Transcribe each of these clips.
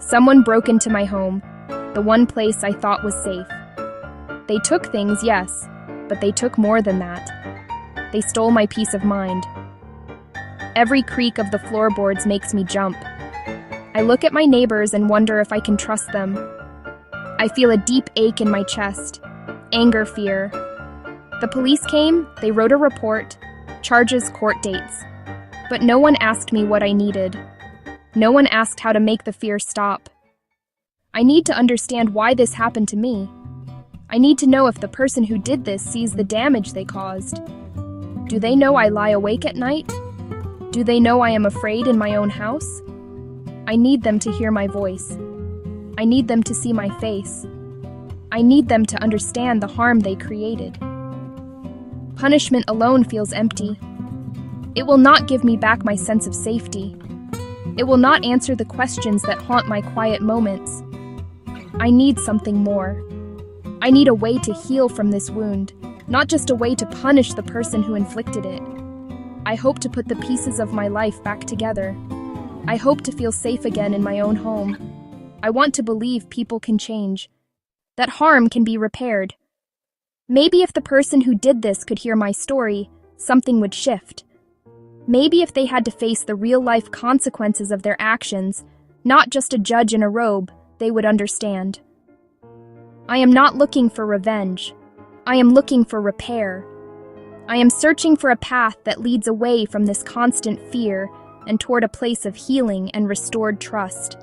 Someone broke into my home, the one place I thought was safe. They took things, yes, but they took more than that. They stole my peace of mind. Every creak of the floorboards makes me jump. I look at my neighbors and wonder if I can trust them. I feel a deep ache in my chest, anger, fear. The police came, they wrote a report, charges, court dates. But no one asked me what I needed. No one asked how to make the fear stop. I need to understand why this happened to me. I need to know if the person who did this sees the damage they caused. Do they know I lie awake at night? Do they know I am afraid in my own house? I need them to hear my voice. I need them to see my face. I need them to understand the harm they created. Punishment alone feels empty. It will not give me back my sense of safety. It will not answer the questions that haunt my quiet moments. I need something more. I need a way to heal from this wound, not just a way to punish the person who inflicted it. I hope to put the pieces of my life back together. I hope to feel safe again in my own home. I want to believe people can change, that harm can be repaired. Maybe if the person who did this could hear my story, something would shift. Maybe if they had to face the real-life consequences of their actions, not just a judge in a robe, they would understand. I am not looking for revenge. I am looking for repair. I am searching for a path that leads away from this constant fear and toward a place of healing and restored trust.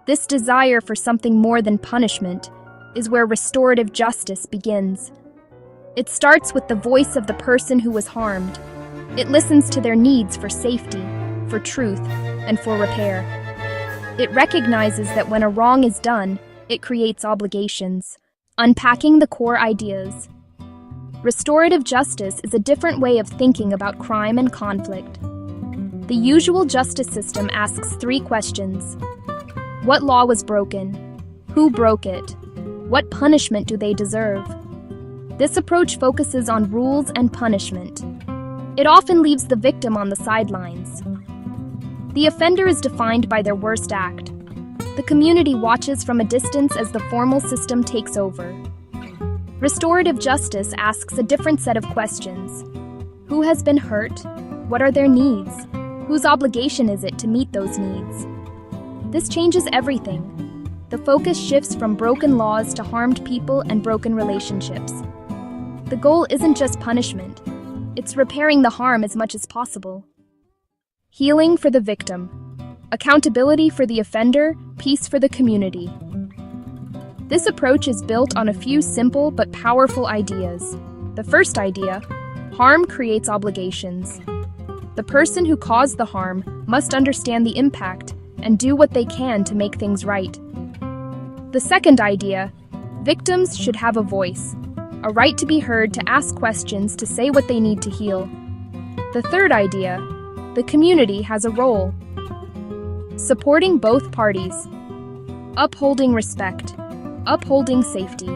This desire for something more than punishment is where restorative justice begins. It starts with the voice of the person who was harmed. It listens to their needs for safety, for truth, and for repair. It recognizes that when a wrong is done, it creates obligations, unpacking the core ideas. Restorative justice is a different way of thinking about crime and conflict. The usual justice system asks 3 questions. What law was broken? Who broke it? What punishment do they deserve? This approach focuses on rules and punishment. It often leaves the victim on the sidelines. The offender is defined by their worst act. The community watches from a distance as the formal system takes over. Restorative justice asks a different set of questions. Who has been hurt? What are their needs? Whose obligation is it to meet those needs? This changes everything. The focus shifts from broken laws to harmed people and broken relationships. The goal isn't just punishment. It's repairing the harm as much as possible. Healing for the victim. Accountability for the offender, peace for the community. This approach is built on a few simple but powerful ideas. The first idea, harm creates obligations. The person who caused the harm must understand the impact and do what they can to make things right. The second idea, victims should have a voice, a right to be heard, to ask questions, to say what they need to heal. The third idea, the community has a role. Supporting both parties, upholding respect, upholding safety.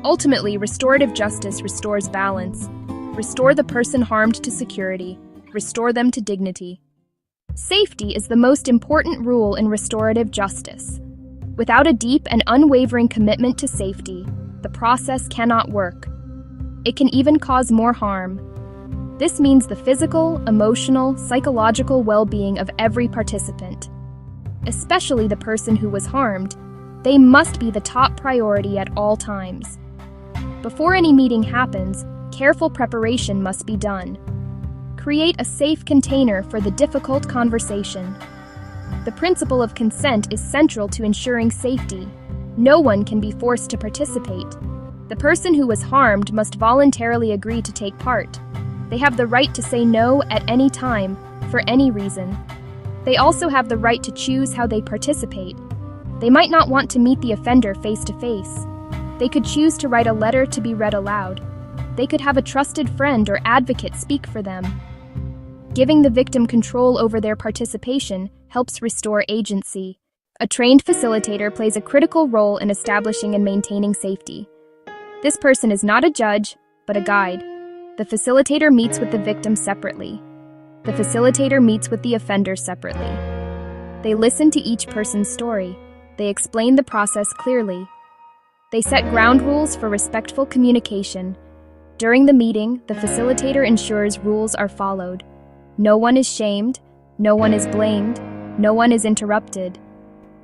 Ultimately, restorative justice restores balance. Restore the person harmed to security. Restore them to dignity. Safety is the most important rule in restorative justice. Without a deep and unwavering commitment to safety, the process cannot work. It can even cause more harm. This means the physical, emotional, psychological well-being of every participant, especially the person who was harmed. They must be the top priority at all times. Before any meeting happens, careful preparation must be done. Create a safe container for the difficult conversation. The principle of consent is central to ensuring safety. No one can be forced to participate. The person who was harmed must voluntarily agree to take part. They have the right to say no at any time, for any reason. They also have the right to choose how they participate. They might not want to meet the offender face to face. They could choose to write a letter to be read aloud. They could have a trusted friend or advocate speak for them. Giving the victim control over their participation helps restore agency. A trained facilitator plays a critical role in establishing and maintaining safety. This person is not a judge, but a guide. The facilitator meets with the victim separately. The facilitator meets with the offender separately. They listen to each person's story. They explain the process clearly. They set ground rules for respectful communication. During the meeting, the facilitator ensures rules are followed. No one is shamed, no one is blamed, no one is interrupted.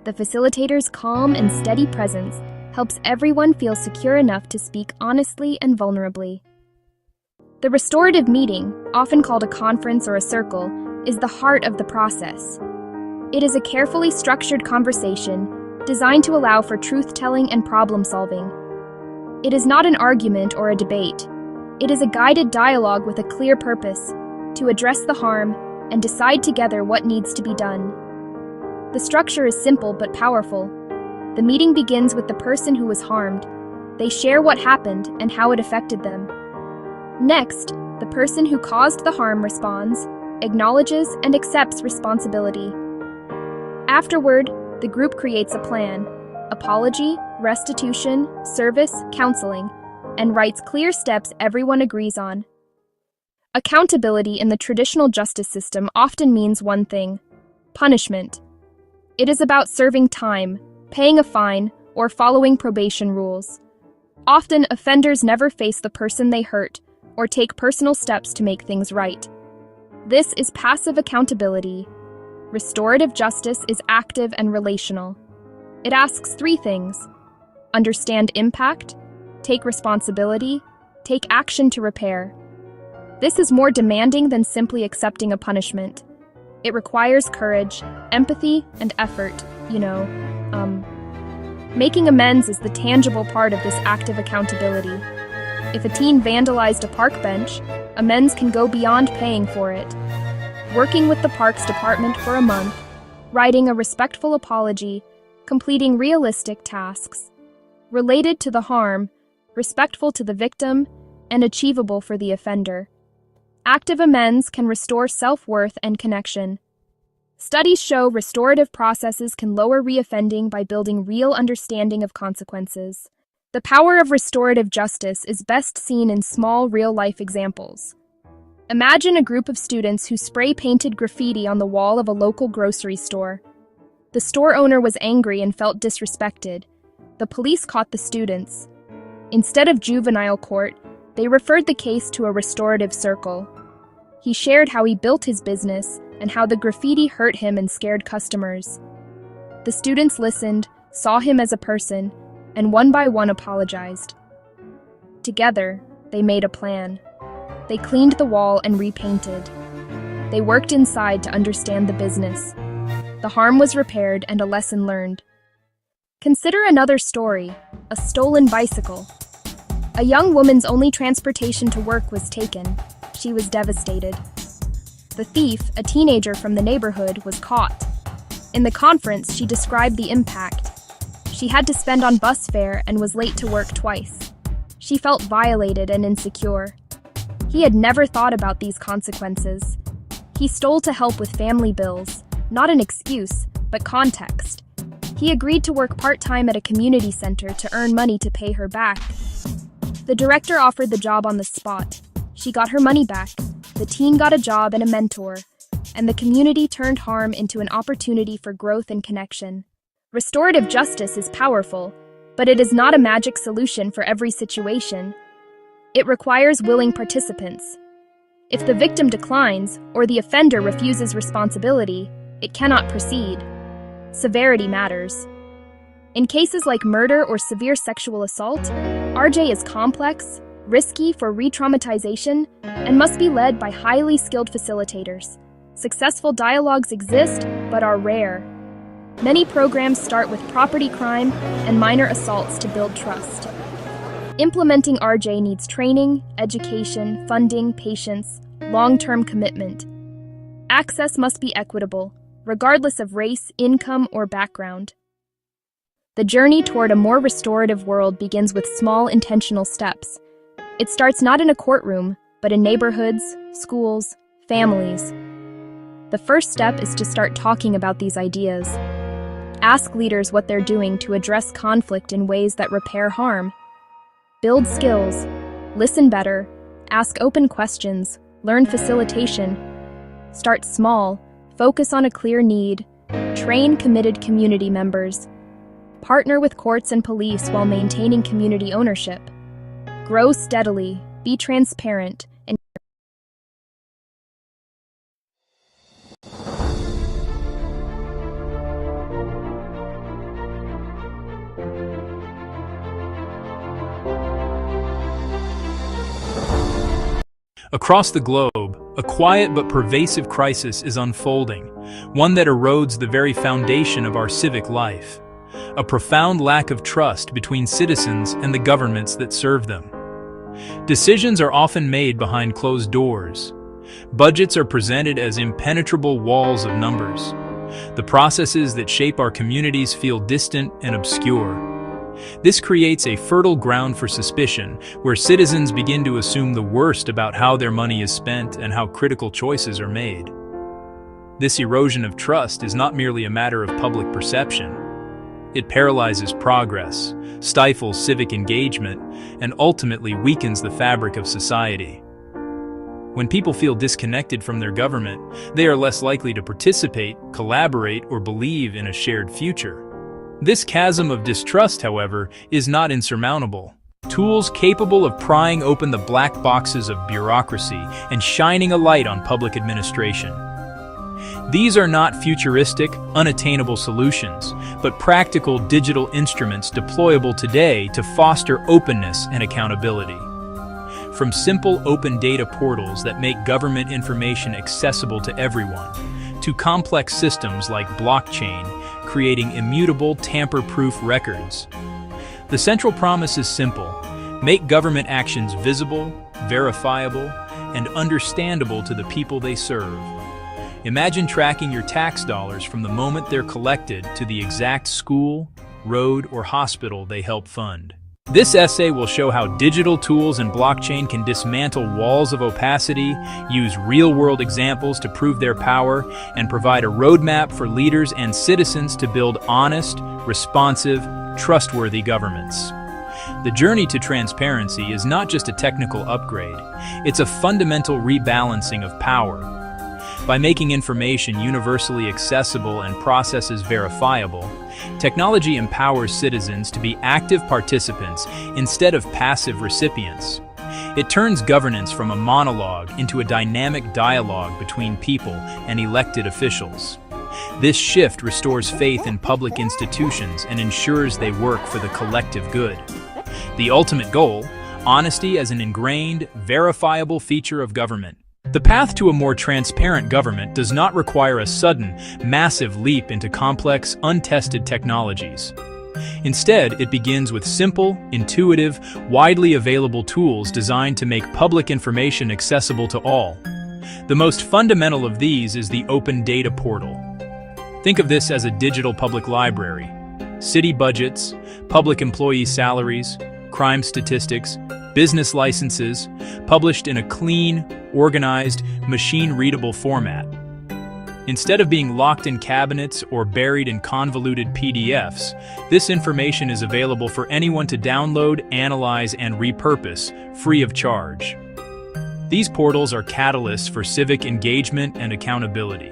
The facilitator's calm and steady presence helps everyone feel secure enough to speak honestly and vulnerably. The restorative meeting, often called a conference or a circle, is the heart of the process. It is a carefully structured conversation designed to allow for truth-telling and problem-solving. It is not an argument or a debate. It is a guided dialogue with a clear purpose, to address the harm and decide together what needs to be done. The structure is simple but powerful. The meeting begins with the person who was harmed. They share what happened and how it affected them. Next, the person who caused the harm responds, acknowledges, and accepts responsibility. Afterward, the group creates a plan: apology, restitution, service, counseling, and writes clear steps everyone agrees on. Accountability in the traditional justice system often means one thing: punishment. It is about serving time, paying a fine, or following probation rules. Often, offenders never face the person they hurt or take personal steps to make things right. This is passive accountability. Restorative justice is active and relational. It asks three things: understand impact, take responsibility, take action to repair. This is more demanding than simply accepting a punishment. It requires courage, empathy, and effort, Making amends is the tangible part of this active accountability. If a teen vandalized a park bench, amends can go beyond paying for it. Working with the Parks Department for a month, writing a respectful apology, completing realistic tasks, related to the harm, respectful to the victim, and achievable for the offender. Active amends can restore self-worth and connection. Studies show restorative processes can lower reoffending by building real understanding of consequences. The power of restorative justice is best seen in small, real-life examples. Imagine a group of students who spray-painted graffiti on the wall of a local grocery store. The store owner was angry and felt disrespected. The police caught the students. Instead of juvenile court, they referred the case to a restorative circle. He shared how he built his business and how the graffiti hurt him and scared customers. The students listened, saw him as a person, and one by one apologized. Together, they made a plan. They cleaned the wall and repainted. They worked inside to understand the business. The harm was repaired and a lesson learned. Consider another story: a stolen bicycle. A young woman's only transportation to work was taken. She was devastated. The thief, a teenager from the neighborhood, was caught. In the conference, she described the impact. She had to spend on bus fare and was late to work twice. She felt violated and insecure. He had never thought about these consequences. He stole to help with family bills, not an excuse, but context. He agreed to work part-time at a community center to earn money to pay her back. The director offered the job on the spot. She got her money back. The teen got a job and a mentor, and the community turned harm into an opportunity for growth and connection. Restorative justice is powerful, but it is not a magic solution for every situation. It requires willing participants. If the victim declines or the offender refuses responsibility, it cannot proceed. Severity matters. In cases like murder or severe sexual assault, RJ is complex, risky for re-traumatization, and must be led by highly skilled facilitators. Successful dialogues exist, but are rare. Many programs start with property crime and minor assaults to build trust. Implementing RJ needs training, education, funding, patience, long-term commitment. Access must be equitable, regardless of race, income, or background. The journey toward a more restorative world begins with small, intentional steps. It starts not in a courtroom, but in neighborhoods, schools, families. The first step is to start talking about these ideas. Ask leaders what they're doing to address conflict in ways that repair harm. Build skills, listen better, ask open questions, learn facilitation. Start small, focus on a clear need, Train committed community members. Partner with courts and police while maintaining community ownership. Grow steadily, be transparent, and Across the globe, a quiet but pervasive crisis is unfolding, one that erodes the very foundation of our civic life. A profound lack of trust between citizens and the governments that serve them. Decisions are often made behind closed doors. Budgets are presented as impenetrable walls of numbers. The processes that shape our communities feel distant and obscure. This creates a fertile ground for suspicion, where citizens begin to assume the worst about how their money is spent and how critical choices are made. This erosion of trust is not merely a matter of public perception. It paralyzes progress, stifles civic engagement, and ultimately weakens the fabric of society. When people feel disconnected from their government, they are less likely to participate, collaborate, or believe in a shared future. This chasm of distrust, however, is not insurmountable. Tools capable of prying open the black boxes of bureaucracy and shining a light on public administration. These are not futuristic, unattainable solutions, but practical digital instruments deployable today to foster openness and accountability. From simple open data portals that make government information accessible to everyone, to complex systems like blockchain, creating immutable, tamper-proof records. The central promise is simple: make government actions visible, verifiable, and understandable to the people they serve. Imagine tracking your tax dollars from the moment they're collected to the exact school, road, or hospital they help fund. This essay will show how digital tools and blockchain can dismantle walls of opacity, use real-world examples to prove their power, and provide a roadmap for leaders and citizens to build honest, responsive, trustworthy governments. The journey to transparency is not just a technical upgrade, it's a fundamental rebalancing of power. By making information universally accessible and processes verifiable, technology empowers citizens to be active participants instead of passive recipients. It turns governance from a monologue into a dynamic dialogue between people and elected officials. This shift restores faith in public institutions and ensures they work for the collective good. The ultimate goal: honesty as an ingrained, verifiable feature of government. The path to a more transparent government does not require a sudden, massive leap into complex, untested technologies. Instead, it begins with simple, intuitive, widely available tools designed to make public information accessible to all. The most fundamental of these is the Open Data Portal. Think of this as a digital public library. City budgets, public employee salaries, crime statistics, business licenses, published in a clean, organized, machine-readable format. Instead of being locked in cabinets or buried in convoluted PDFs, this information is available for anyone to download, analyze, and repurpose, free of charge. These portals are catalysts for civic engagement and accountability.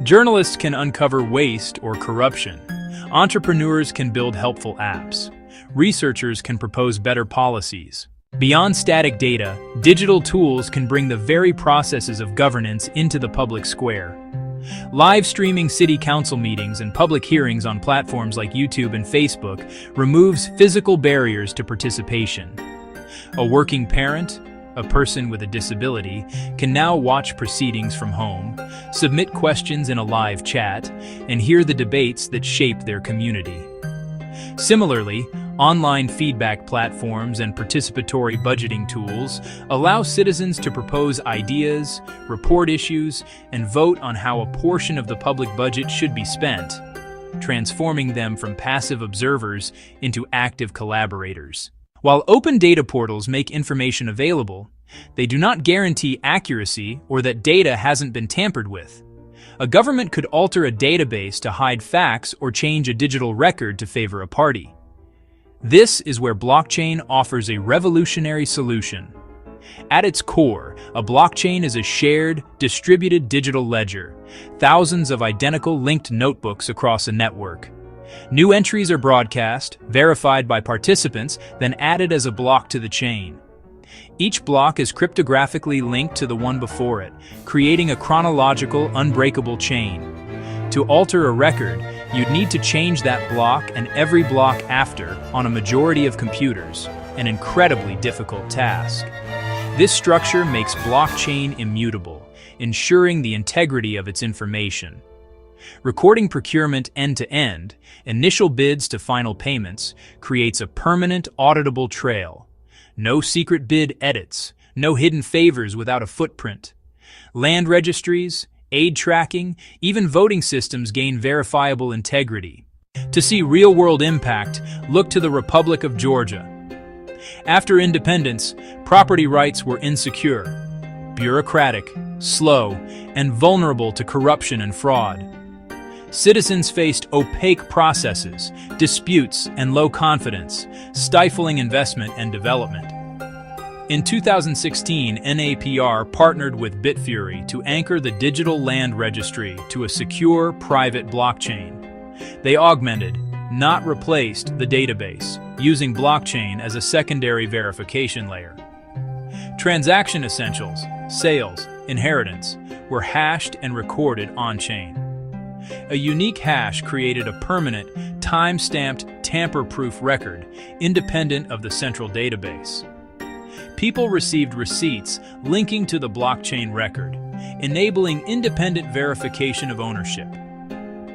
Journalists can uncover waste or corruption. Entrepreneurs can build helpful apps. Researchers can propose better policies. Beyond static data, digital tools can bring the very processes of governance into the public square. Live streaming city council meetings and public hearings on platforms like YouTube and Facebook removes physical barriers to participation. A working parent, a person with a disability, can now watch proceedings from home, submit questions in a live chat, and hear the debates that shape their community. Similarly, online feedback platforms and participatory budgeting tools allow citizens to propose ideas, report issues, and vote on how a portion of the public budget should be spent, transforming them from passive observers into active collaborators. While open data portals make information available, they do not guarantee accuracy or that data hasn't been tampered with. A government could alter a database to hide facts or change a digital record to favor a party. This is where blockchain offers a revolutionary solution. At its core, a blockchain is a shared, distributed digital ledger, thousands of identical linked notebooks across a network. New entries are broadcast, verified by participants, then added as a block to the chain. Each block is cryptographically linked to the one before it, creating a chronological, unbreakable chain. To alter a record, you'd need to change that block and every block after on a majority of computers, an incredibly difficult task. This structure makes blockchain immutable, ensuring the integrity of its information. Recording procurement end-to-end, initial bids to final payments, creates a permanent, auditable trail. No secret bid edits, no hidden favors without a footprint. Land registries, aid tracking, even voting systems gain verifiable integrity. To see real-world impact, look to the Republic of Georgia. After independence, property rights were insecure, bureaucratic, slow, and vulnerable to corruption and fraud. Citizens faced opaque processes, disputes, and low confidence, stifling investment and development. In 2016, NAPR partnered with Bitfury to anchor the digital land registry to a secure, private blockchain. They augmented, not replaced, the database, using blockchain as a secondary verification layer. Transaction essentials, sales, inheritance, were hashed and recorded on-chain. A unique hash created a permanent, time-stamped, tamper-proof record, independent of the central database. People received receipts linking to the blockchain record, enabling independent verification of ownership.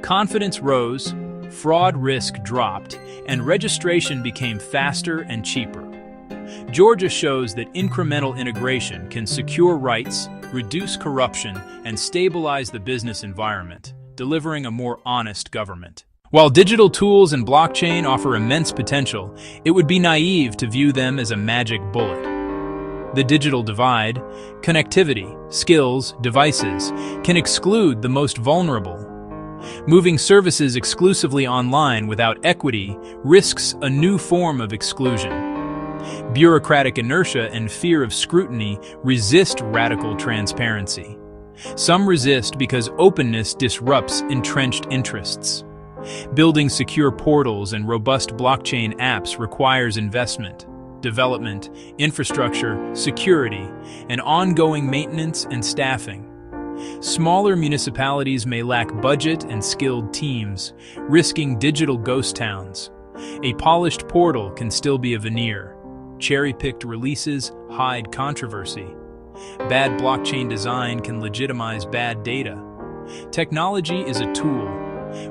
Confidence rose, fraud risk dropped, and registration became faster and cheaper. Georgia shows that incremental integration can secure rights, reduce corruption, and stabilize the business environment, delivering a more honest government. While digital tools and blockchain offer immense potential, it would be naive to view them as a magic bullet. The digital divide, connectivity, skills, devices, can exclude the most vulnerable. Moving services exclusively online without equity risks a new form of exclusion. Bureaucratic inertia and fear of scrutiny resist radical transparency. Some resist because openness disrupts entrenched interests. Building secure portals and robust blockchain apps requires investment, development, infrastructure, security, and ongoing maintenance and staffing. Smaller municipalities may lack budget and skilled teams, risking digital ghost towns. A polished portal can still be a veneer. Cherry-picked releases hide controversy. Bad blockchain design can legitimize bad data. Technology is a tool.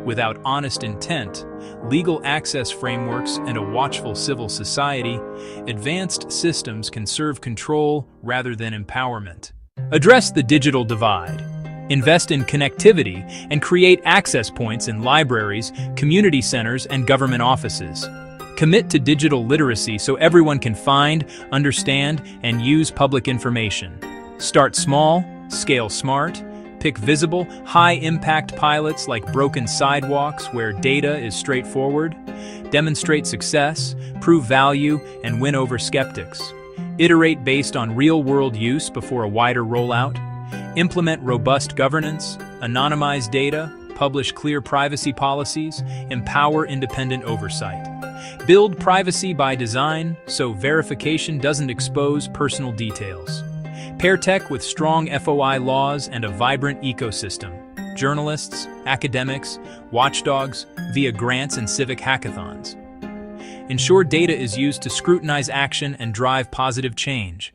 Without honest intent, legal access frameworks, and a watchful civil society, advanced systems can serve control rather than empowerment. Address the digital divide. Invest in connectivity and create access points in libraries, community centers, and government offices. Commit to digital literacy so everyone can find, understand, and use public information. Start small, scale smart, pick visible, high-impact pilots like broken sidewalks where data is straightforward. Demonstrate success, prove value, and win over skeptics. Iterate based on real-world use before a wider rollout. Implement robust governance, anonymize data, publish clear privacy policies, empower independent oversight. Build privacy by design so verification doesn't expose personal details. Pair tech with strong FOI laws and a vibrant ecosystem. Journalists, academics, watchdogs, via grants and civic hackathons. Ensure data is used to scrutinize action and drive positive change.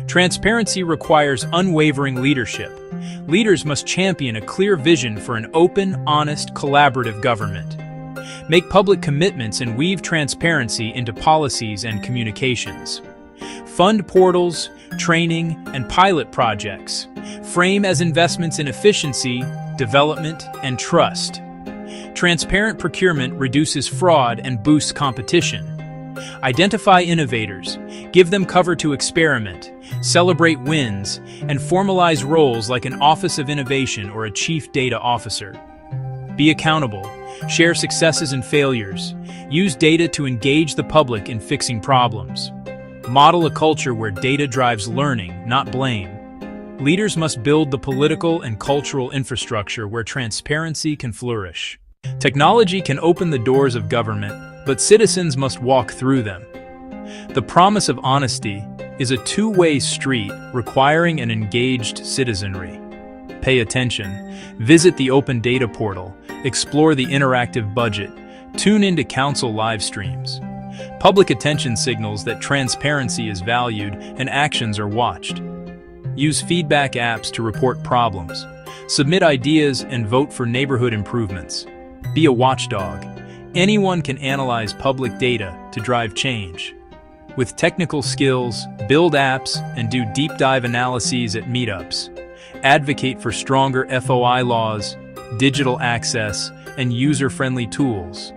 Transparency requires unwavering leadership. Leaders must champion a clear vision for an open, honest, collaborative government. Make public commitments and weave transparency into policies and communications. Fund portals, training, and pilot projects. Frame as investments in efficiency, development, and trust. Transparent procurement reduces fraud and boosts competition. Identify innovators, give them cover to experiment, celebrate wins, and formalize roles like an Office of Innovation or a Chief Data Officer. Be accountable, share successes and failures, use data to engage the public in fixing problems. Model a culture where data drives learning, not blame. Leaders must build the political and cultural infrastructure where transparency can flourish. Technology can open the doors of government, but citizens must walk through them. The promise of honesty is a two-way street requiring an engaged citizenry. Pay attention, visit the Open Data Portal, explore the interactive budget, tune into council live streams. Public attention signals that transparency is valued and actions are watched. Use feedback apps to report problems. Submit ideas and vote for neighborhood improvements. Be a watchdog. Anyone can analyze public data to drive change. With technical skills, build apps and do deep dive analyses at meetups. Advocate for stronger FOI laws, digital access, and user-friendly tools.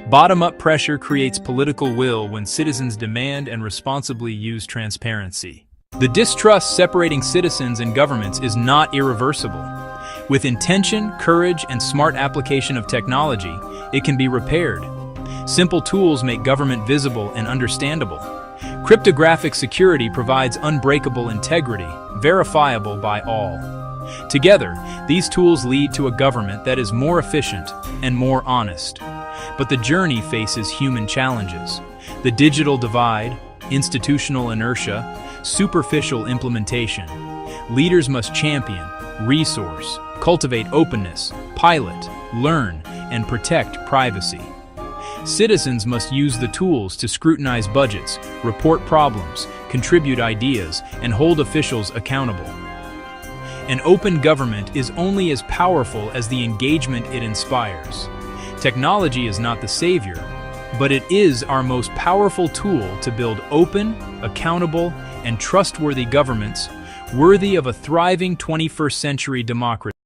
Bottom-up pressure creates political will when citizens demand and responsibly use transparency. The distrust separating citizens and governments is not irreversible. With intention, courage, and smart application of technology, it can be repaired. Simple tools make government visible and understandable. Cryptographic security provides unbreakable integrity, verifiable by all. Together, these tools lead to a government that is more efficient and more honest. But the journey faces human challenges. The digital divide, institutional inertia, superficial implementation. Leaders must champion, resource, cultivate openness, pilot, learn, and protect privacy. Citizens must use the tools to scrutinize budgets, report problems, contribute ideas, and hold officials accountable. An open government is only as powerful as the engagement it inspires. Technology is not the savior, but it is our most powerful tool to build open, accountable, and trustworthy governments worthy of a thriving 21st century democracy.